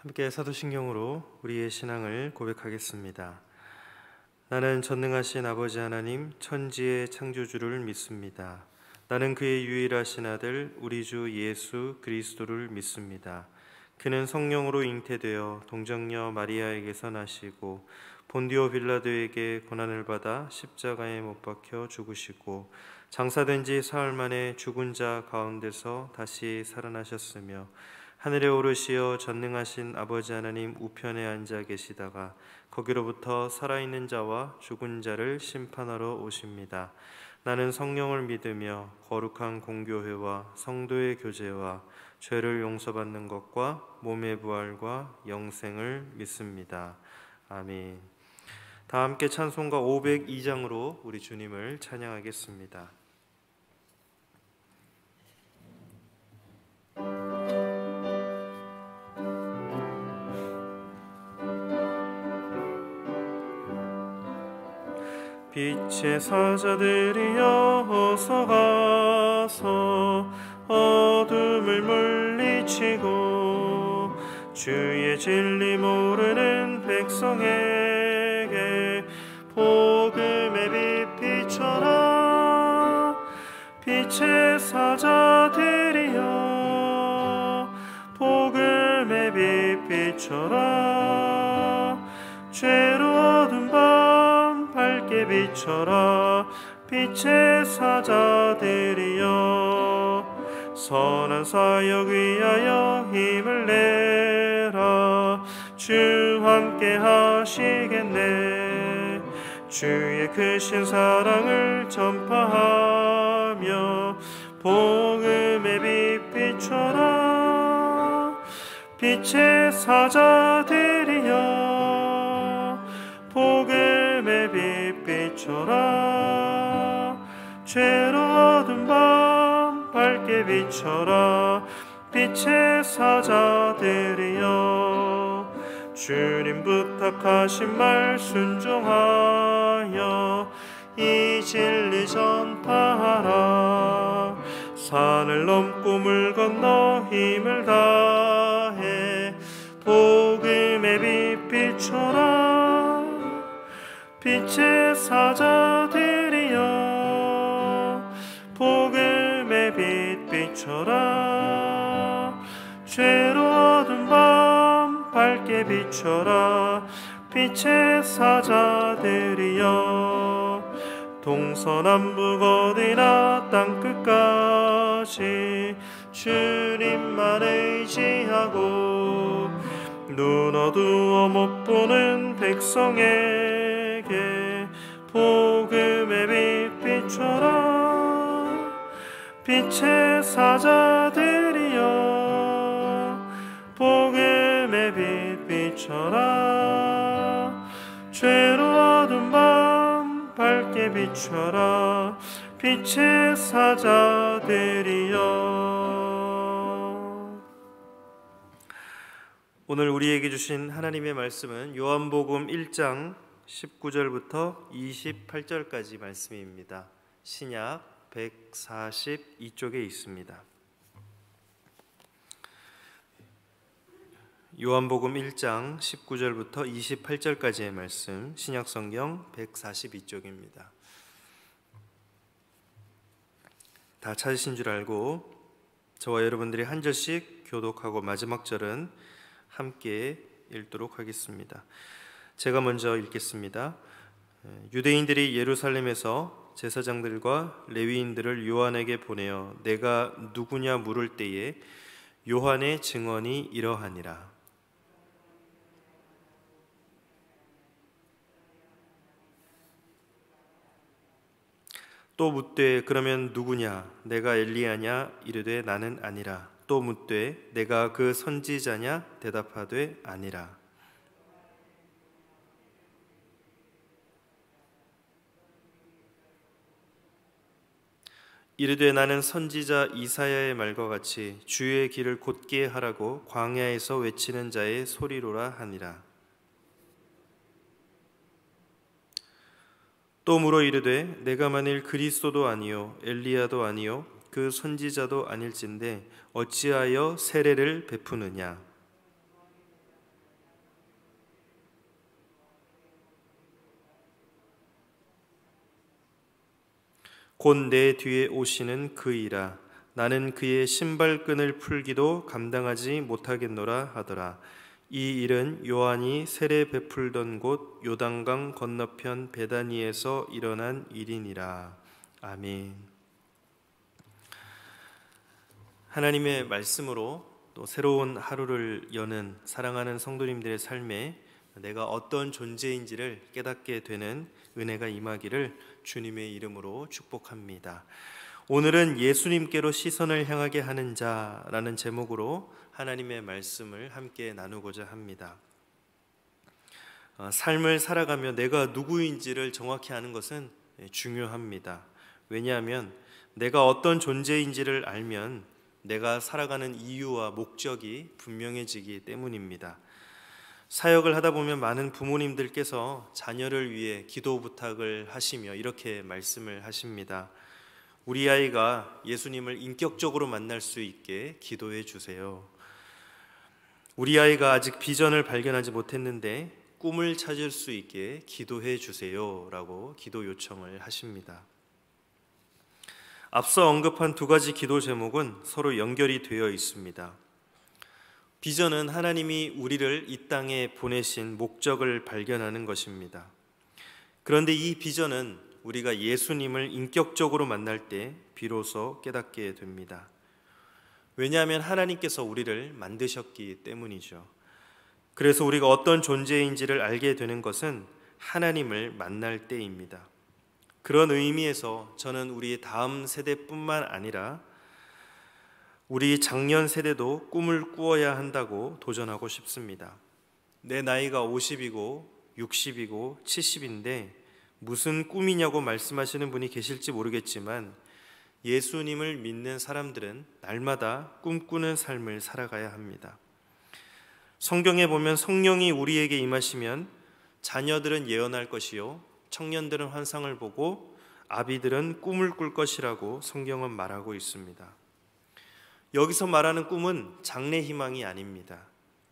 함께 사도신경으로 우리의 신앙을 고백하겠습니다. 나는 전능하신 아버지 하나님 천지의 창조주를 믿습니다. 나는 그의 유일하신 아들 우리 주 예수 그리스도를 믿습니다. 그는 성령으로 잉태되어 동정녀 마리아에게서 나시고 본디오 빌라도에게 고난을 받아 십자가에 못 박혀 죽으시고 장사된 지 사흘 만에 죽은 자 가운데서 다시 살아나셨으며 하늘에 오르시어 전능하신 아버지 하나님 우편에 앉아 계시다가 거기로부터 살아있는 자와 죽은 자를 심판하러 오십니다. 나는 성령을 믿으며 거룩한 공교회와 성도의 교제와 죄를 용서받는 것과 몸의 부활과 영생을 믿습니다. 아멘. 다 함께 찬송가 502장으로 우리 주님을 찬양하겠습니다. 빛의 사자들이여 어서 가서 어둠을 물리치고 주의 진리 모르는 백성에게 복음의 빛 비춰라. 빛의 사자들이여 복음의 빛 비춰라. 죄로 어두운 밤 밝게 비춰라. 빛의 사자들이여 선한 사역 위하여 힘을 내라. 주 함께 하시겠네. 주의 크신 사랑을 전파하며 복음의 빛 비춰라. 빛의 사자들이여 복음의 빛 비춰라. 죄로 어두운 밤 밝게 비춰라. 빛의 사자들이여 주님 부탁하신 말 순종하여 이 진리 전파하라. 산을 넘고 물 건너 힘을 다해 복음의 빛 비춰라. 빛의 사자들이여 복음의 빛 비춰라. 죄로 어두운 밤 밝게 비춰라. 빛의 사자들이여 동서남북 어디나 땅끝까지 주님만 의지하고 눈 어두워 못 보는 백성에게 복음의 빛 비춰라. 빛의 사자들이여 복음의 빛 비춰라. 죄로 어두운 밤 밝게 비춰라. 빛의 사자들이여. 오늘 우리에게 주신 하나님의 말씀은 요한복음 1장 19절부터 28절까지 말씀입니다. 신약 142쪽에 있습니다. 요한복음 1장 19절부터 28절까지의 말씀, 신약성경 142쪽입니다. 다 찾으신 줄 알고 저와 여러분들이 한 절씩 교독하고 마지막 절은 함께 읽도록 하겠습니다. 제가 먼저 읽겠습니다. 유대인들이 예루살렘에서 제사장들과 레위인들을 요한에게 보내어 내가 누구냐 물을 때에 요한의 증언이 이러하니라. 또 묻되 그러면 누구냐? 내가 엘리야냐? 이르되 나는 아니라. 또 묻되 내가 그 선지자냐? 대답하되 아니라. 이르되 나는 선지자 이사야의 말과 같이 주의 길을 곧게 하라고 광야에서 외치는 자의 소리로라 하니라. 또 물어 이르되 내가 만일 그리스도도 아니요 엘리야도 아니요 그 선지자도 아닐진데 어찌하여 세례를 베푸느냐. 곧 내 뒤에 오시는 그이라. 나는 그의 신발끈을 풀기도 감당하지 못하겠노라 하더라. 이 일은 요한이 세례 베풀던 곳 요단강 건너편 베다니에서 일어난 일이니라. 아멘. 하나님의 말씀으로 또 새로운 하루를 여는 사랑하는 성도님들의 삶에 내가 어떤 존재인지를 깨닫게 되는 은혜가 임하기를 주님의 이름으로 축복합니다. 오늘은 예수님께로 시선을 향하게 하는 자라는 제목으로 하나님의 말씀을 함께 나누고자 합니다. 삶을 살아가며 내가 누구인지를 정확히 아는 것은 중요합니다. 왜냐하면 내가 어떤 존재인지를 알면 내가 살아가는 이유와 목적이 분명해지기 때문입니다. 사역을 하다 보면 많은 부모님들께서 자녀를 위해 기도 부탁을 하시며 이렇게 말씀을 하십니다. 우리 아이가 예수님을 인격적으로 만날 수 있게 기도해 주세요. 우리 아이가 아직 비전을 발견하지 못했는데 꿈을 찾을 수 있게 기도해 주세요 라고 기도 요청을 하십니다. 앞서 언급한 두 가지 기도 제목은 서로 연결이 되어 있습니다. 비전은 하나님이 우리를 이 땅에 보내신 목적을 발견하는 것입니다. 그런데 이 비전은 우리가 예수님을 인격적으로 만날 때 비로소 깨닫게 됩니다. 왜냐하면 하나님께서 우리를 만드셨기 때문이죠. 그래서 우리가 어떤 존재인지를 알게 되는 것은 하나님을 만날 때입니다. 그런 의미에서 저는 우리 다음 세대뿐만 아니라 우리 작년 세대도 꿈을 꾸어야 한다고 도전하고 싶습니다. 내 나이가 50이고 60이고 70인데 무슨 꿈이냐고 말씀하시는 분이 계실지 모르겠지만 예수님을 믿는 사람들은 날마다 꿈꾸는 삶을 살아가야 합니다. 성경에 보면 성령이 우리에게 임하시면 자녀들은 예언할 것이요 청년들은 환상을 보고 아비들은 꿈을 꿀 것이라고 성경은 말하고 있습니다. 여기서 말하는 꿈은 장래 희망이 아닙니다.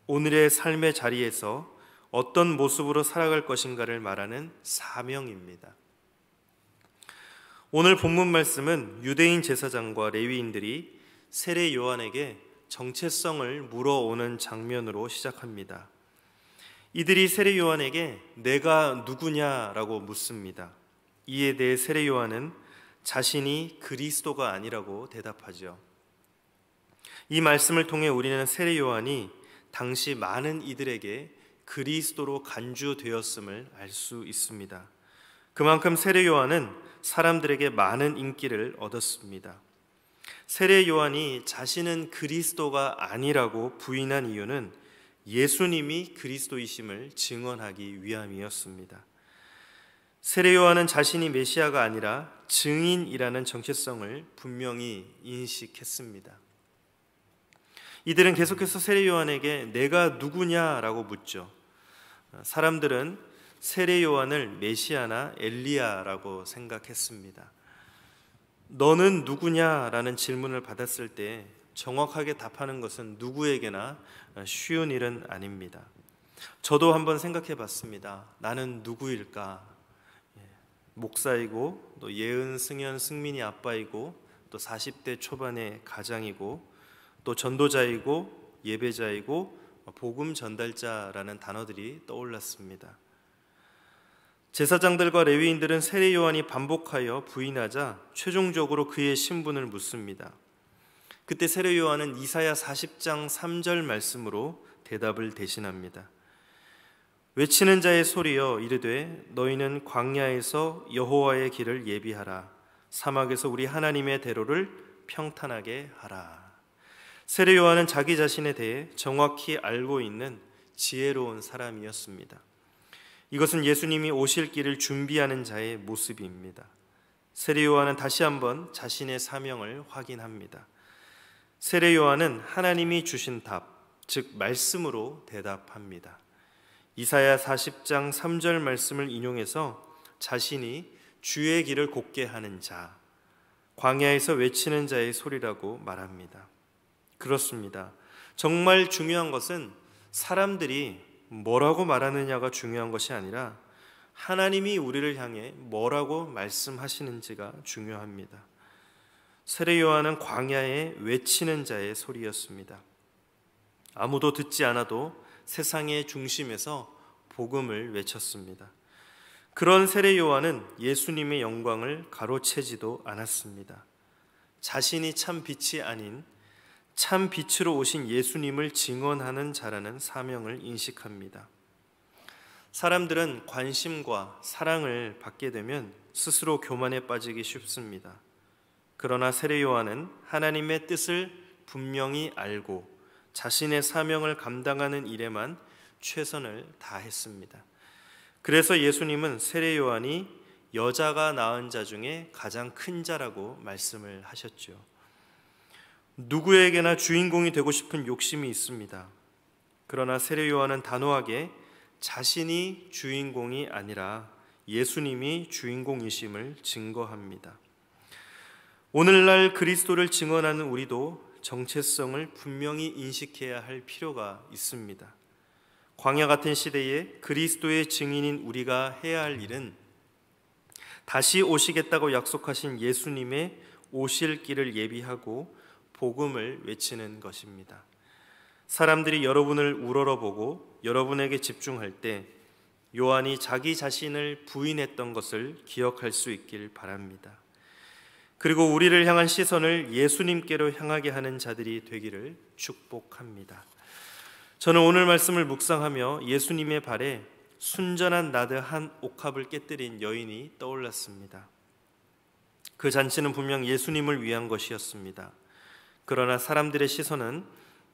오늘의 삶의 자리에서 어떤 모습으로 살아갈 것인가를 말하는 사명입니다. 오늘 본문 말씀은 유대인 제사장과 레위인들이 세례 요한에게 정체성을 물어오는 장면으로 시작합니다. 이들이 세례 요한에게 내가 누구냐라고 묻습니다. 이에 대해 세례 요한은 자신이 그리스도가 아니라고 대답하죠. 이 말씀을 통해 우리는 세례 요한이 당시 많은 이들에게 그리스도로 간주되었음을 알 수 있습니다. 그만큼 세례 요한은 사람들에게 많은 인기를 얻었습니다. 세례 요한이 자신은 그리스도가 아니라고 부인한 이유는 예수님이 그리스도이심을 증언하기 위함이었습니다. 세례 요한은 자신이 메시아가 아니라 증인이라는 정체성을 분명히 인식했습니다. 이들은 계속해서 세례 요한에게 내가 누구냐라고 묻죠. 사람들은 세례 요한을 메시아나 엘리야라고 생각했습니다. 너는 누구냐라는 질문을 받았을 때 정확하게 답하는 것은 누구에게나 쉬운 일은 아닙니다. 저도 한번 생각해 봤습니다. 나는 누구일까? 목사이고 또 예은, 승현, 승민이 아빠이고 또 40대 초반의 가장이고 또 전도자이고 예배자이고 복음 전달자라는 단어들이 떠올랐습니다. 제사장들과 레위인들은 세례 요한이 반복하여 부인하자 최종적으로 그의 신분을 묻습니다. 그때 세례 요한은 이사야 40장 3절 말씀으로 대답을 대신합니다. 외치는 자의 소리여 이르되 너희는 광야에서 여호와의 길을 예비하라. 사막에서 우리 하나님의 대로를 평탄하게 하라. 세례 요한은 자기 자신에 대해 정확히 알고 있는 지혜로운 사람이었습니다. 이것은 예수님이 오실 길을 준비하는 자의 모습입니다. 세례 요한은 다시 한번 자신의 사명을 확인합니다. 세례 요한은 하나님이 주신 답, 즉 말씀으로 대답합니다. 이사야 40장 3절 말씀을 인용해서 자신이 주의 길을 곱게 하는 자, 광야에서 외치는 자의 소리라고 말합니다. 그렇습니다. 정말 중요한 것은 사람들이 뭐라고 말하느냐가 중요한 것이 아니라 하나님이 우리를 향해 뭐라고 말씀하시는지가 중요합니다. 세례 요한은 광야에 외치는 자의 소리였습니다. 아무도 듣지 않아도 세상의 중심에서 복음을 외쳤습니다. 그런 세례 요한은 예수님의 영광을 가로채지도 않았습니다. 자신이 참 빛이 아닌 참 빛으로 오신 예수님을 증언하는 자라는 사명을 인식합니다. 사람들은 관심과 사랑을 받게 되면 스스로 교만에 빠지기 쉽습니다. 그러나 세례 요한은 하나님의 뜻을 분명히 알고 자신의 사명을 감당하는 일에만 최선을 다했습니다. 그래서 예수님은 세례 요한이 여자가 낳은 자 중에 가장 큰 자라고 말씀을 하셨죠. 누구에게나 주인공이 되고 싶은 욕심이 있습니다. 그러나 세례 요한은 단호하게 자신이 주인공이 아니라 예수님이 주인공이심을 증거합니다. 오늘날 그리스도를 증언하는 우리도 정체성을 분명히 인식해야 할 필요가 있습니다. 광야 같은 시대에 그리스도의 증인인 우리가 해야 할 일은 다시 오시겠다고 약속하신 예수님의 오실 길을 예비하고 복음을 외치는 것입니다. 사람들이 여러분을 우러러보고 여러분에게 집중할 때 요한이 자기 자신을 부인했던 것을 기억할 수 있길 바랍니다. 그리고 우리를 향한 시선을 예수님께로 향하게 하는 자들이 되기를 축복합니다. 저는 오늘 말씀을 묵상하며 예수님의 발에 순전한 나드 한 옥합을 깨뜨린 여인이 떠올랐습니다. 그 잔치는 분명 예수님을 위한 것이었습니다. 그러나 사람들의 시선은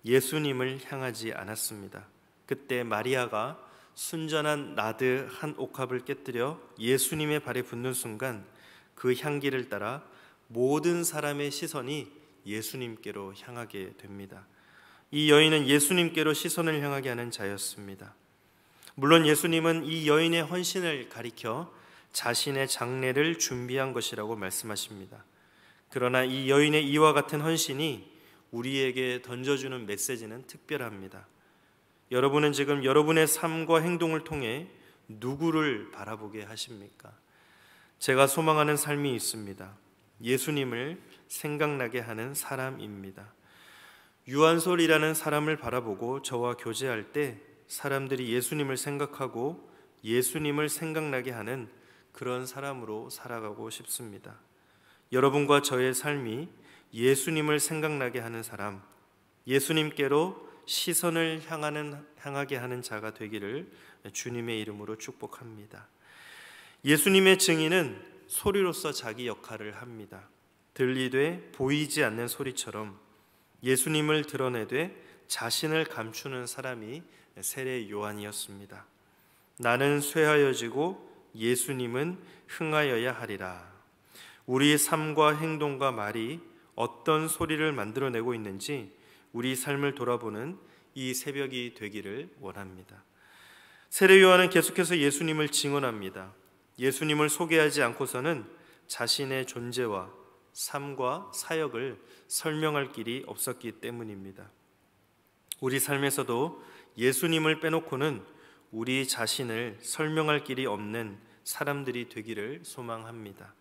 예수님을 향하지 않았습니다. 그때 마리아가 순전한 나드 한 옥합을 깨뜨려 예수님의 발에 붓는 순간 그 향기를 따라 모든 사람의 시선이 예수님께로 향하게 됩니다. 이 여인은 예수님께로 시선을 향하게 하는 자였습니다. 물론 예수님은 이 여인의 헌신을 가리켜 자신의 장례를 준비한 것이라고 말씀하십니다. 그러나 이 여인의 이와 같은 헌신이 우리에게 던져주는 메시지는 특별합니다. 여러분은 지금 여러분의 삶과 행동을 통해 누구를 바라보게 하십니까? 제가 소망하는 삶이 있습니다. 예수님을 생각나게 하는 사람입니다. 유한솔이라는 사람을 바라보고 저와 교제할 때 사람들이 예수님을 생각하고 예수님을 생각나게 하는 그런 사람으로 살아가고 싶습니다. 여러분과 저의 삶이 예수님을 생각나게 하는 사람, 예수님께로 시선을 향하게 하는 자가 되기를 주님의 이름으로 축복합니다. 예수님의 증인은 소리로서 자기 역할을 합니다. 들리되 보이지 않는 소리처럼 예수님을 드러내되 자신을 감추는 사람이 세례 요한이었습니다. 나는 쇠하여지고 예수님은 흥하여야 하리라. 우리의 삶과 행동과 말이 어떤 소리를 만들어내고 있는지 우리 삶을 돌아보는 이 새벽이 되기를 원합니다. 세례 요한은 계속해서 예수님을 증언합니다. 예수님을 소개하지 않고서는 자신의 존재와 삶과 사역을 설명할 길이 없었기 때문입니다. 우리 삶에서도 예수님을 빼놓고는 우리 자신을 설명할 길이 없는 사람들이 되기를 소망합니다.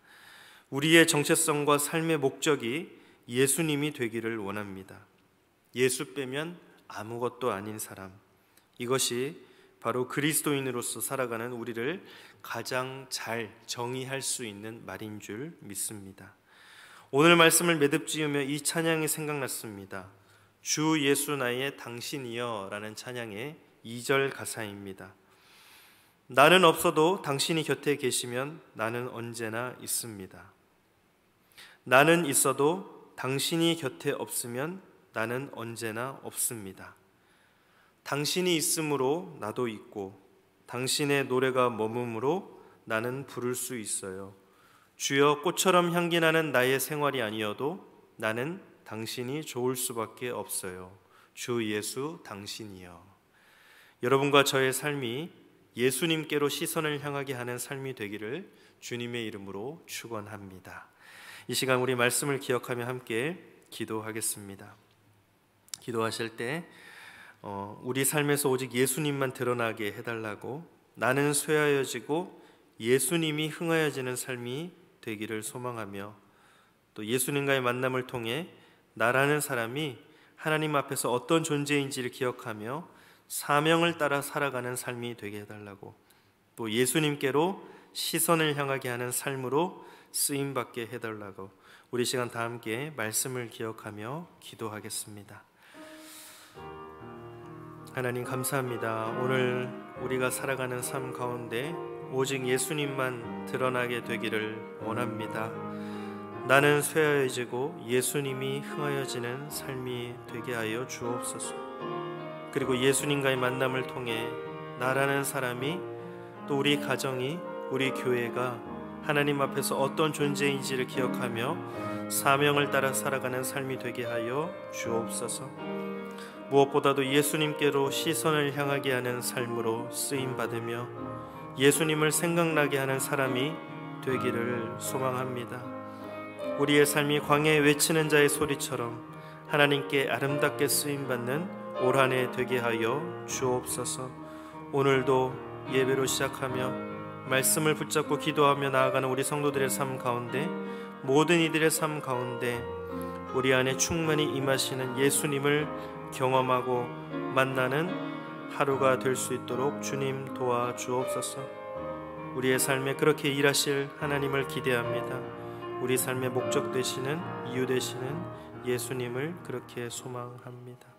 우리의 정체성과 삶의 목적이 예수님이 되기를 원합니다. 예수 빼면 아무것도 아닌 사람, 이것이 바로 그리스도인으로서 살아가는 우리를 가장 잘 정의할 수 있는 말인 줄 믿습니다. 오늘 말씀을 매듭지으며 이 찬양이 생각났습니다. 주 예수 나의 당신이여 라는 찬양의 2절 가사입니다. 나는 없어도 당신이 곁에 계시면 나는 언제나 있습니다. 나는 있어도 당신이 곁에 없으면 나는 언제나 없습니다. 당신이 있으므로 나도 있고 당신의 노래가 머금으로 나는 부를 수 있어요. 주여 꽃처럼 향기 나는 나의 생활이 아니어도 나는 당신이 좋을 수밖에 없어요. 주 예수 당신이여. 여러분과 저의 삶이 예수님께로 시선을 향하게 하는 삶이 되기를 주님의 이름으로 축원합니다. 이 시간 우리 말씀을 기억하며 함께 기도하겠습니다. 기도하실 때 우리 삶에서 오직 예수님만 드러나게 해달라고, 나는 쇠하여지고 예수님이 흥하여지는 삶이 되기를 소망하며, 또 예수님과의 만남을 통해 나라는 사람이 하나님 앞에서 어떤 존재인지를 기억하며 사명을 따라 살아가는 삶이 되게 해달라고, 또 예수님께로 시선을 향하게 하는 삶으로 쓰임받게 해달라고, 우리 시간 다 함께 말씀을 기억하며 기도하겠습니다. 하나님 감사합니다. 오늘 우리가 살아가는 삶 가운데 오직 예수님만 드러나게 되기를 원합니다. 나는 쇠하여지고 예수님이 흥하여지는 삶이 되게 하여 주옵소서. 그리고 예수님과의 만남을 통해 나라는 사람이, 또 우리 가정이, 우리 교회가 하나님 앞에서 어떤 존재인지를 기억하며 사명을 따라 살아가는 삶이 되게 하여 주옵소서. 무엇보다도 예수님께로 시선을 향하게 하는 삶으로 쓰임받으며 예수님을 생각나게 하는 사람이 되기를 소망합니다. 우리의 삶이 광야에 외치는 자의 소리처럼 하나님께 아름답게 쓰임받는 올 한 해 되게 하여 주옵소서. 오늘도 예배로 시작하며 말씀을 붙잡고 기도하며 나아가는 우리 성도들의 삶 가운데, 모든 이들의 삶 가운데 우리 안에 충만히 임하시는 예수님을 경험하고 만나는 하루가 될 수 있도록 주님 도와주옵소서. 우리의 삶에 그렇게 일하실 하나님을 기대합니다. 우리 삶의 목적 되시는, 이유 되시는 예수님을 그렇게 소망합니다.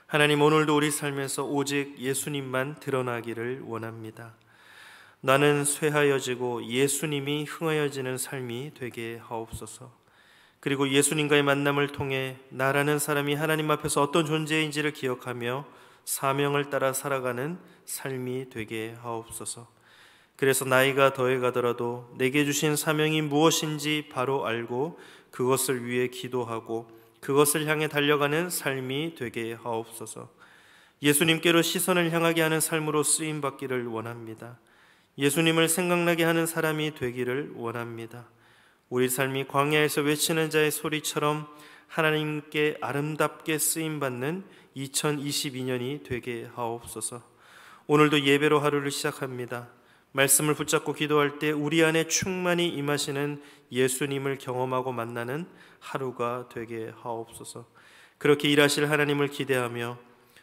하나님, 오늘도 우리 삶에서 오직 예수님만 드러나기를 원합니다. 나는 쇠하여지고 예수님이 흥하여지는 삶이 되게 하옵소서. 그리고 예수님과의 만남을 통해 나라는 사람이 하나님 앞에서 어떤 존재인지를 기억하며 사명을 따라 살아가는 삶이 되게 하옵소서. 그래서 나이가 더해가더라도 내게 주신 사명이 무엇인지 바로 알고 그것을 위해 기도하고 그것을 향해 달려가는 삶이 되게 하옵소서. 예수님께로 시선을 향하게 하는 삶으로 쓰임받기를 원합니다. 예수님을 생각나게 하는 사람이 되기를 원합니다. 우리 삶이 광야에서 외치는 자의 소리처럼 하나님께 아름답게 쓰임받는 2022년이 되게 하옵소서. 오늘도 예배로 하루를 시작합니다. 말씀을 붙잡고 기도할 때 우리 안에 충만히 임하시는 예수님을 경험하고 만나는 하루가 되게 하옵소서. 그렇게 일하실 하나님을 기대하며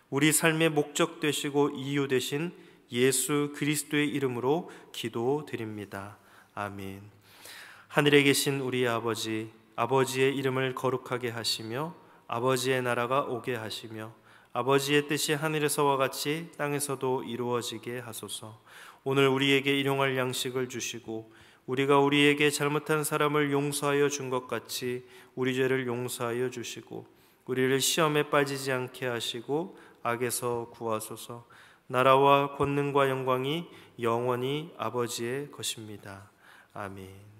우리 삶의 목적 되시고 이유 되신 예수 그리스도의 이름으로 기도드립니다. 아멘. 하늘에 계신 우리 아버지, 아버지의 이름을 거룩하게 하시며 아버지의 나라가 오게 하시며 아버지의 뜻이 하늘에서와 같이 땅에서도 이루어지게 하소서. 오늘 우리에게 일용할 양식을 주시고 우리가 우리에게 잘못한 사람을 용서하여 준 것 같이 우리 죄를 용서하여 주시고 우리를 시험에 빠지지 않게 하시고 악에서 구하소서. 나라와 권능과 영광이 영원히 아버지의 것입니다. 아멘.